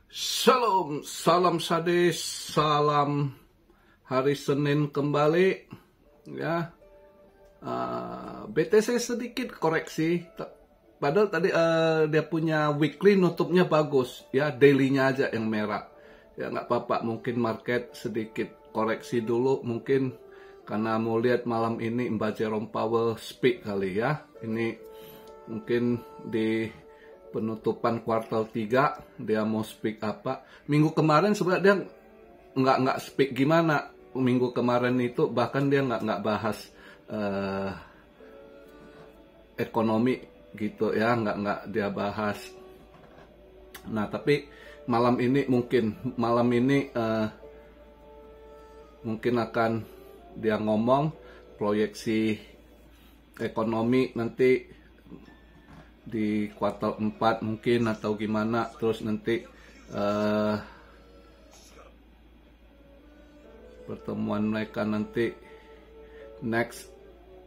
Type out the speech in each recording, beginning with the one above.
Shalom, salam sadis, salam hari Senin kembali. Ya, BTC sedikit koreksi. Padahal tadi dia punya weekly nutupnya bagus, ya dailynya aja yang merah. Ya nggak apa-apa, mungkin market sedikit koreksi dulu, mungkin karena mau lihat malam ini Mbak Jerome Powell speak kali ya. Ini mungkin di penutupan kuartal 3 dia mau speak apa. Minggu kemarin sebenarnya dia nggak speak gimana. Minggu kemarin itu bahkan dia nggak bahas ekonomi gitu ya, nggak dia bahas. Nah tapi malam ini mungkin akan dia ngomong proyeksi ekonomi nanti di kuartal 4 mungkin atau gimana, terus nanti pertemuan mereka nanti next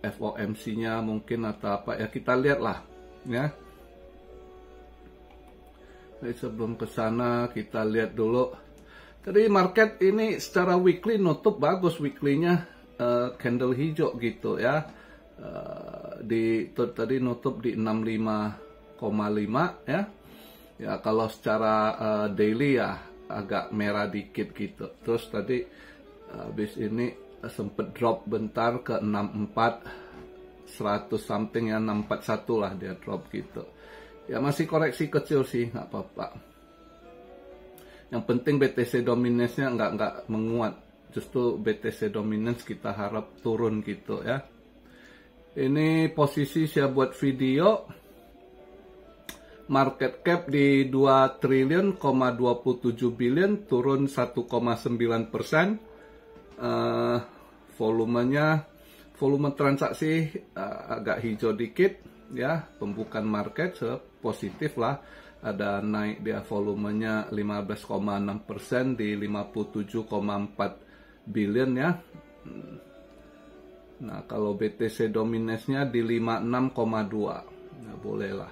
FOMC-nya mungkin atau apa ya, kita lihat lah ya. Jadi sebelum ke sana kita lihat dulu. Tadi market ini secara weekly nutup bagus, weekly-nya candle hijau gitu ya. Tadi nutup di 65,5 ya. Ya kalau secara daily ya agak merah dikit gitu. Terus tadi habis ini sempet drop bentar ke 64 100 something ya, 641 lah dia drop gitu. Ya masih koreksi kecil sih, nggak apa-apa. Yang penting BTC dominance-nya nggak menguat. Justru BTC dominance kita harap turun gitu ya. Ini posisi saya buat video. Market cap di 2 triliun, 27 billion, turun 1,9%. Volume transaksi agak hijau dikit ya. Pembukaan market positif lah. Ada naik dia volumenya 15,6% di 57,4 billion ya. Nah, kalau BTC dominance-nya di 56,2. Nah, boleh lah.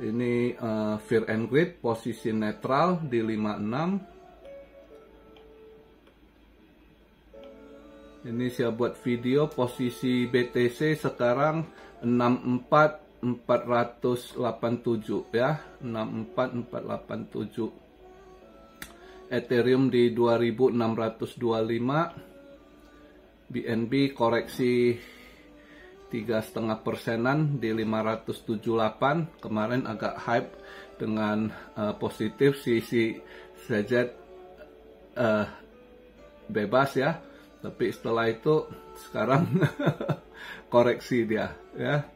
Ini Fear and Greed posisi netral di 56. Ini saya buat video posisi BTC sekarang 64487 ya, 64487. Ethereum di 2625. BNB koreksi 3,5%-an di 578. Kemarin agak hype dengan positif si CZ bebas ya. Tapi setelah itu sekarang koreksi dia ya.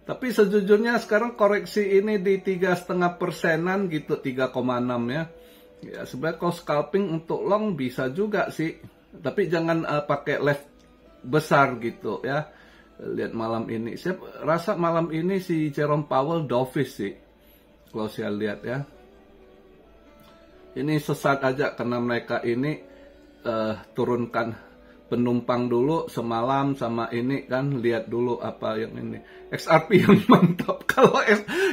Tapi sejujurnya sekarang koreksi ini di 3,5%-an gitu, 3,6 ya. Ya sebenarnya kalau scalping untuk long bisa juga sih. Tapi jangan pakai left besar gitu ya. Lihat malam ini. Saya rasa malam ini si Jerome Powell dovish sih. Kalau saya lihat ya. Ini sesat aja karena mereka ini turunkan penumpang dulu semalam sama ini kan, lihat dulu apa yang ini. XRP yang mantap. Kalau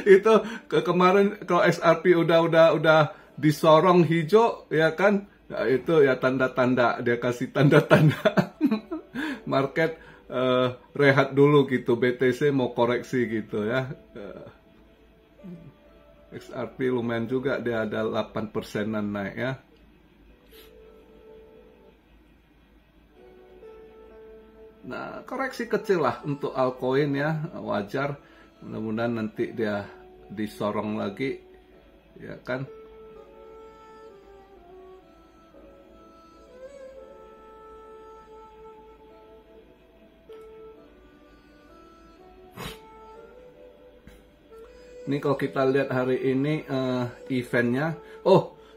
itu kemarin kalau XRP udah disorong hijau ya kan. Nah, itu ya tanda-tanda, dia kasih tanda-tanda market rehat dulu gitu, BTC mau koreksi gitu ya. XRP lumayan juga, dia ada 8%-an naik ya. Nah, koreksi kecil lah untuk altcoin ya, wajar. Mudah-mudahan nanti dia disorong lagi ya kan. Ini kalau kita lihat hari ini eventnya,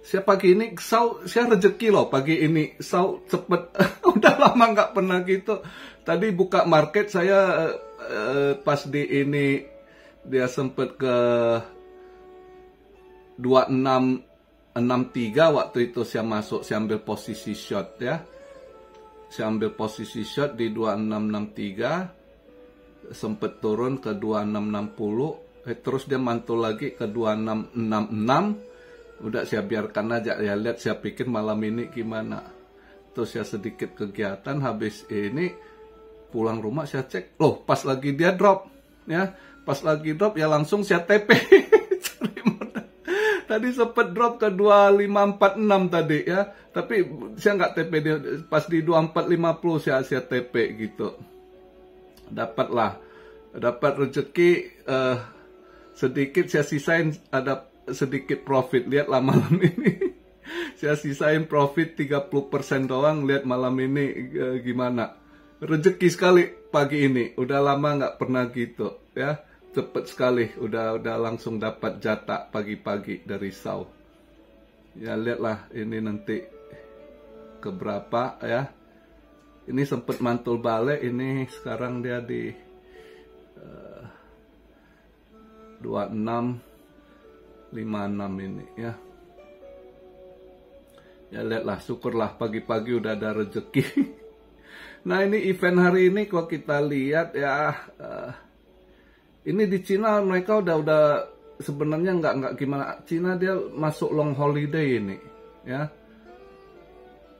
saya pagi ini saya rezeki loh pagi ini, cepet, udah lama nggak pernah gitu. Tadi buka market saya pas di ini dia sempet ke 2663 waktu itu saya masuk, saya ambil posisi short ya. Saya ambil posisi short di 2663. Sempat turun ke 2660, terus dia mantul lagi ke 2666. Udah saya biarkan aja, ya lihat, saya pikir malam ini gimana. Terus saya sedikit kegiatan, habis ini pulang rumah saya cek, loh pas lagi dia drop, ya pas lagi drop ya langsung saya TP. Cari modal. Tadi sempat drop ke 2546 tadi ya, tapi saya nggak TP dia, pas di 2450 saya TP gitu. Dapat rezeki sedikit, saya sisain, ada sedikit profit. Lihatlah malam ini. Saya sisain profit 30% doang. Lihat malam ini gimana. Rezeki sekali pagi ini. Udah lama nggak pernah gitu ya. Cepet sekali. Udah langsung dapat jatah pagi-pagi dari SAW. Ya lihatlah ini nanti keberapa ya. Ini sempet mantul balik. Ini sekarang dia di 2656 ini ya. Ya lihatlah, syukurlah pagi-pagi udah ada rezeki. Nah ini event hari ini kalau kita lihat ya, ini di Cina mereka udah sebenarnya nggak gimana. Cina dia masuk long holiday ini ya.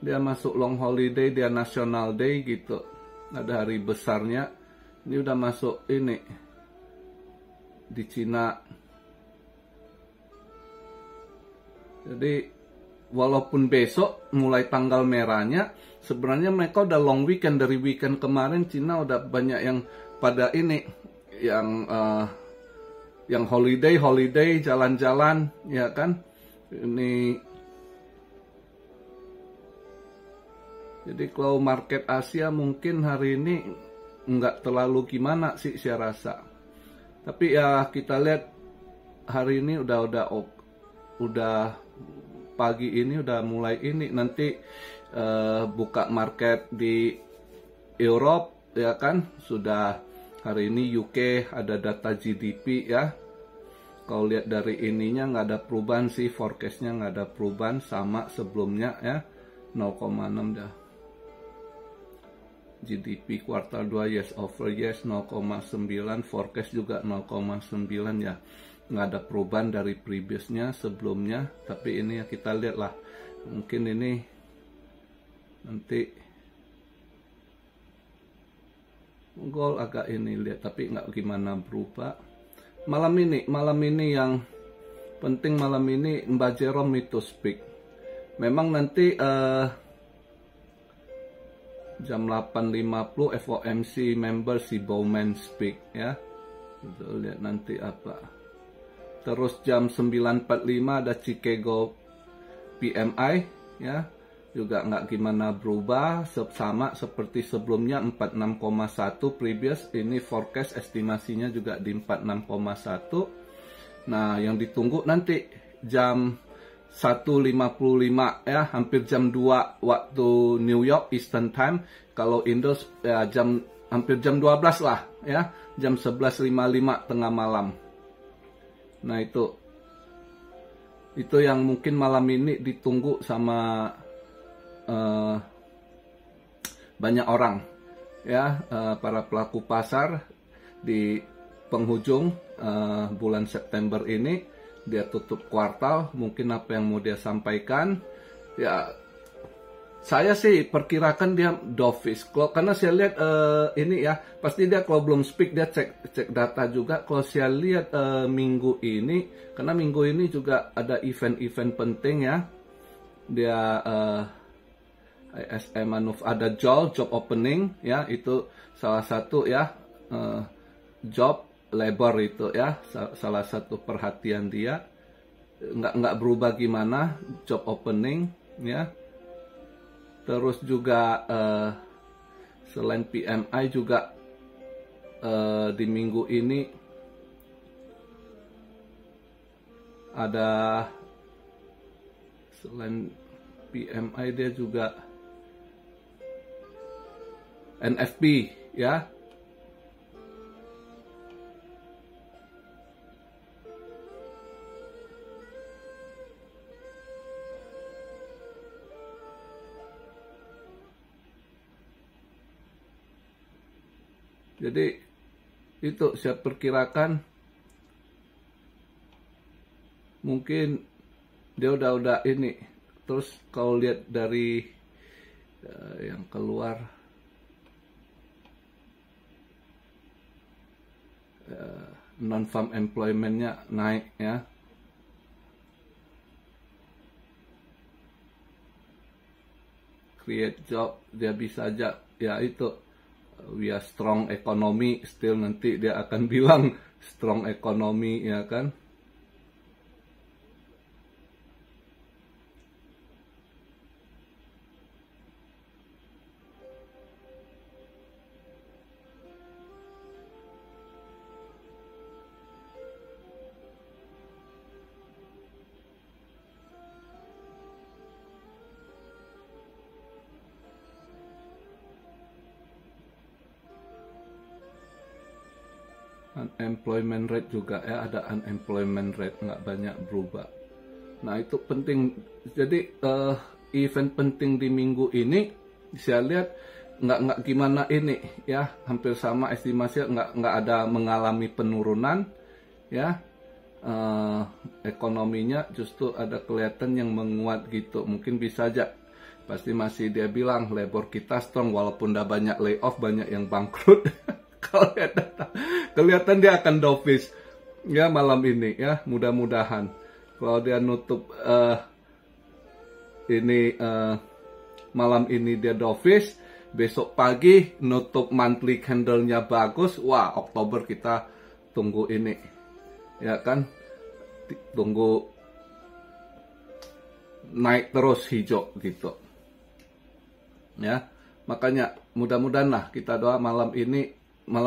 Dia masuk long holiday, dia national day gitu. Ada hari besarnya. Ini udah masuk ini di Cina. Jadi walaupun besok mulai tanggal merahnya, sebenarnya mereka udah long weekend. Dari weekend kemarin Cina udah banyak yang pada ini, yang holiday jalan-jalan ya kan. Ini jadi kalau market Asia mungkin hari ini nggak terlalu gimana sih saya rasa. Tapi ya kita lihat hari ini udah pagi ini udah mulai ini nanti buka market di Europe ya kan. Sudah hari ini UK ada data GDP ya. Kalau lihat dari ininya nggak ada perubahan sih, forecastnya nggak ada perubahan, sama sebelumnya ya, 0,6 dah. GDP kuartal 2 years over years 0,9, forecast juga 0,9 ya. Nggak ada perubahan dari previousnya sebelumnya, tapi ini ya kita lihat lah, mungkin ini nanti gol agak ini lihat, tapi nggak gimana berubah. Malam ini yang penting malam ini Mbak Jerome itu speak. Memang nanti jam 8.50 FOMC member si Bowman speak ya. Kita lihat nanti apa. Terus jam 9.45 ada Chicago PMI ya. Juga nggak gimana berubah, sama seperti sebelumnya 46,1 previous. Ini forecast estimasinya juga di 46,1. Nah, yang ditunggu nanti jam 1.55 ya, hampir jam 2 waktu New York Eastern Time. Kalau Indo ya, hampir jam 12 lah ya, jam 11.55 tengah malam. Nah itu yang mungkin malam ini ditunggu sama banyak orang ya, para pelaku pasar di penghujung bulan September ini. Dia tutup kuartal, mungkin apa yang mau dia sampaikan ya, saya sih perkirakan dia dovish. Karena saya lihat ini ya, pasti dia kalau belum speak dia cek data juga. Kalau saya lihat minggu ini, karena minggu ini juga ada event-event penting ya. Dia ISM ada job opening ya, itu salah satu ya, job labor itu ya, salah satu perhatian dia. Nggak berubah gimana job opening ya. Terus juga selain PMI juga di minggu ini ada, selain PMI dia juga NFP ya. Jadi itu saya perkirakan mungkin dia udah ini. Terus kalau lihat dari yang keluar non-farm employment-nya naik ya. Create job, dia bisa aja ya itu we are strong economy, still nanti dia akan bilang strong economy ya kan. Unemployment rate juga ya, ada unemployment rate, nggak banyak berubah. Nah itu penting. Jadi event penting di minggu ini saya lihat nggak gimana ini ya, hampir sama estimasi, nggak ada mengalami penurunan ya. Ekonominya justru ada kelihatan yang menguat gitu. Mungkin bisa aja, pasti masih dia bilang labor kita strong walaupun udah banyak layoff, banyak yang bangkrut. Kalau kelihatan dia akan dovish ya malam ini ya, mudah-mudahan kalau dia nutup malam ini dia dovish, besok pagi nutup monthly candle-nya bagus, wah Oktober kita tunggu ini ya kan, tunggu naik terus hijau gitu ya. Makanya mudah-mudahan lah kita doa malam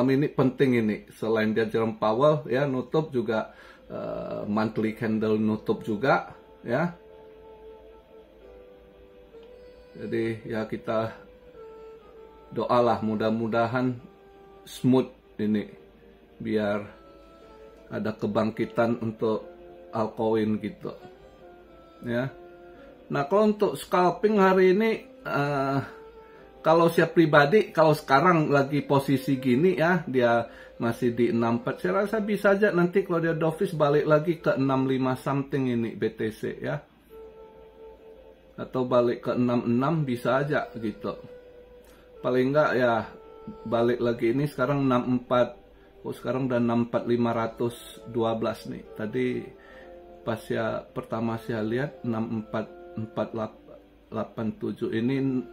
ini penting ini, selain dia Jerome Powell ya nutup juga monthly candle nutup juga ya. Jadi ya kita doalah mudah-mudahan smooth ini, biar ada kebangkitan untuk altcoin gitu ya. Nah kalau untuk scalping hari ini kalau saya pribadi, kalau sekarang lagi posisi gini ya, dia masih di 64, saya rasa bisa aja nanti kalau dia dovish balik lagi ke 65 something ini BTC ya. Atau balik ke 66 bisa aja gitu. Paling enggak ya balik lagi ini sekarang 64, sekarang udah 64.512 nih. Tadi pas ya pertama saya lihat 64.487 ini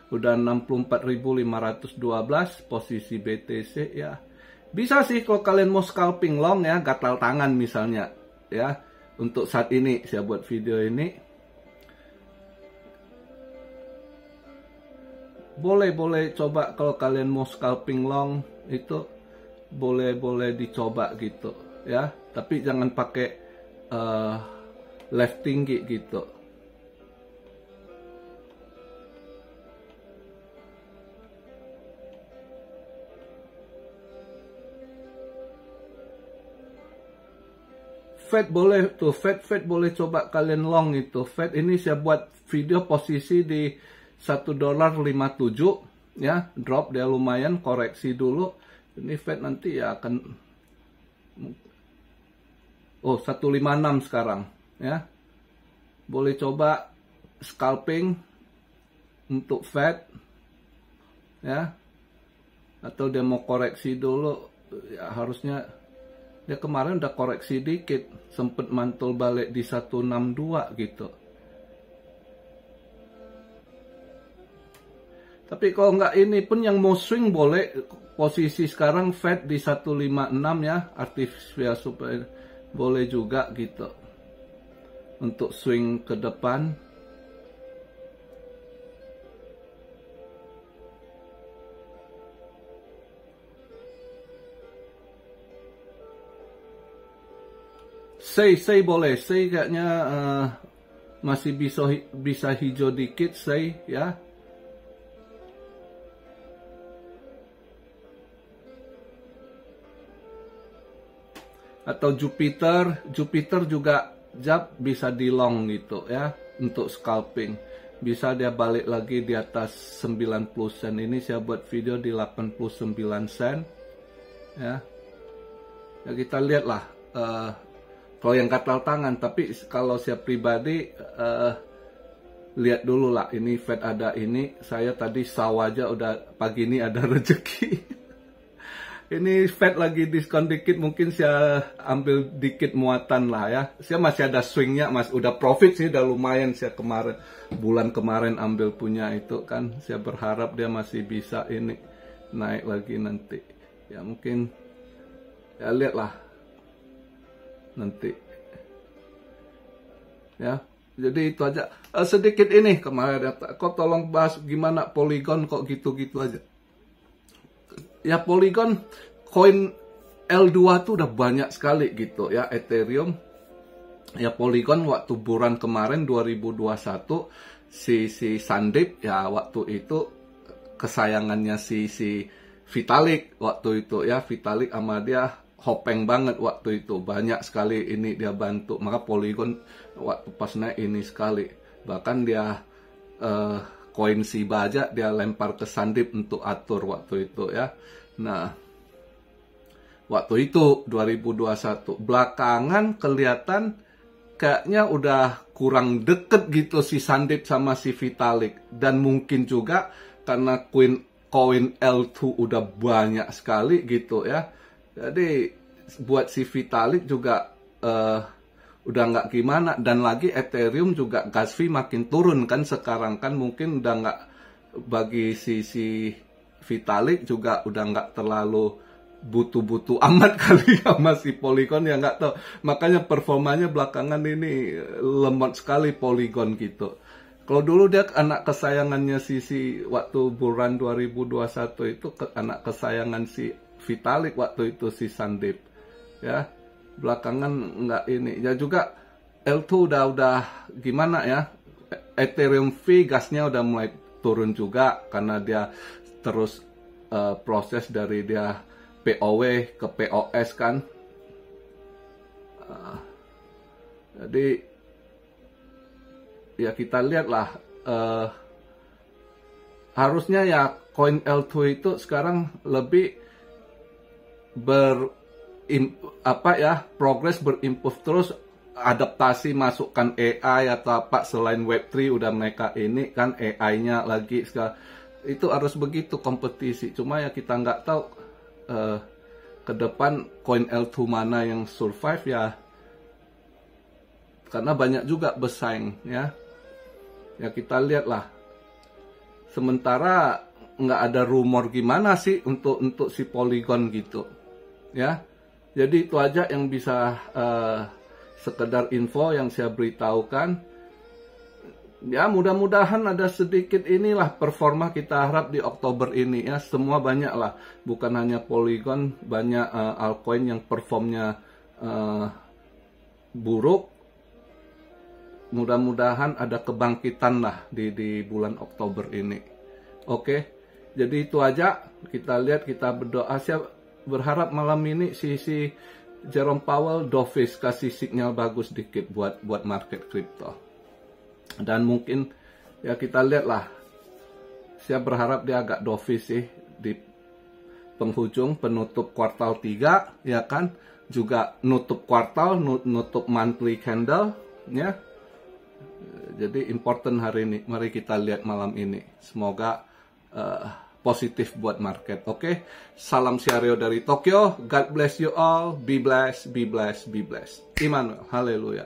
udah 64.512 posisi BTC ya. Bisa sih kalau kalian mau scalping long ya, gatal tangan misalnya ya. Untuk saat ini saya buat video ini. Boleh coba kalau kalian mau scalping long itu boleh dicoba gitu ya. Tapi jangan pakai left tinggi gitu. Fed boleh tuh, Fed boleh coba kalian long itu. Fed ini saya buat video posisi di $1.57 ya, drop dia lumayan, koreksi dulu. Ini Fed nanti ya akan 156 sekarang ya. Boleh coba scalping untuk Fed ya. Atau dia mau koreksi dulu ya, harusnya dia kemarin udah koreksi dikit, sempet mantul balik di 162 gitu. Tapi kalau nggak ini pun yang mau swing boleh, posisi sekarang Fed di 156 ya, artificial supaya boleh juga gitu. Untuk swing ke depan. Say boleh, say kayaknya masih bisa hijau dikit, say ya. Atau Jupiter juga bisa di long gitu ya, untuk scalping. Bisa dia balik lagi di atas 90 sen. Ini saya buat video di 89 sen ya. Ya kita lihatlah Kalau yang gatal tangan, tapi kalau saya pribadi lihat dulu lah, ini Fed ada ini, saya tadi saw aja udah pagi ini ada rezeki. Ini Fed lagi diskon dikit, mungkin saya ambil dikit muatan lah ya. Saya masih ada swingnya, udah profit sih, udah lumayan. Saya bulan kemarin ambil punya itu kan. Saya berharap dia masih bisa ini naik lagi nanti. Ya mungkin, ya lihatlah nanti. Ya, jadi itu aja. Sedikit ini kemarin, kok tolong bahas gimana Polygon kok gitu-gitu aja. Ya Polygon, koin L2 tuh udah banyak sekali gitu ya, Ethereum. Ya Polygon waktu bulan kemarin 2021 si Sandeep ya waktu itu kesayangannya si Vitalik waktu itu ya, Vitalik sama dia hopeng banget waktu itu, banyak sekali ini dia bantu, maka Polygon waktu pas naik ini sekali, bahkan dia koin Shiba aja dia lempar ke Sandeep untuk atur waktu itu ya. Nah, waktu itu 2021 belakangan kelihatan kayaknya udah kurang deket gitu si Sandeep sama si Vitalik, dan mungkin juga karena koin L2 udah banyak sekali gitu ya, jadi buat si Vitalik juga udah nggak gimana, dan lagi Ethereum juga gas fee makin turun kan sekarang kan, mungkin udah nggak, bagi si Vitalik juga udah nggak terlalu butuh-butuh amat kali ya masih Polygon ya, nggak tahu, makanya performanya belakangan ini lemot sekali Polygon gitu. Kalau dulu dia anak kesayangannya si waktu bulan 2021 itu anak kesayangan si Vitalik waktu itu si Sandeep ya, belakangan nggak ini ya, juga L2 udah gimana ya, Ethereum fee gasnya udah mulai turun juga karena dia terus proses dari dia POW ke POS kan. Jadi ya kita lihatlah, harusnya ya koin L2 itu sekarang lebih progres berimprove terus, adaptasi masukkan AI atau apa selain Web3 udah mereka ini kan AI-nya lagi sekarang. Itu harus begitu kompetisi. Cuma ya kita nggak tahu ke depan koin L2 mana yang survive ya, karena banyak juga bersaing ya. Ya kita lihatlah. Sementara nggak ada rumor gimana sih untuk si Polygon gitu ya. Jadi itu aja yang bisa sekedar info yang saya beritahukan. Ya mudah-mudahan ada sedikit inilah performa kita harap di Oktober ini ya, semua banyak lah, bukan hanya Polygon, banyak altcoin yang performnya buruk. Mudah-mudahan ada kebangkitan lah di bulan Oktober ini. Oke, jadi itu aja, kita lihat, kita berdoa. Saya berharap malam ini si Jerome Powell dovish kasih sinyal bagus dikit buat market crypto. Dan mungkin ya kita lihatlah, saya berharap dia agak dovish sih di penghujung penutup kuartal 3 ya kan, juga nutup kuartal, nutup monthly candle ya. Jadi important hari ini, mari kita lihat malam ini, semoga positif buat market. Oke, salam Siario dari Tokyo, God bless you all, be blessed, be blessed, be blessed. Immanuel, haleluya.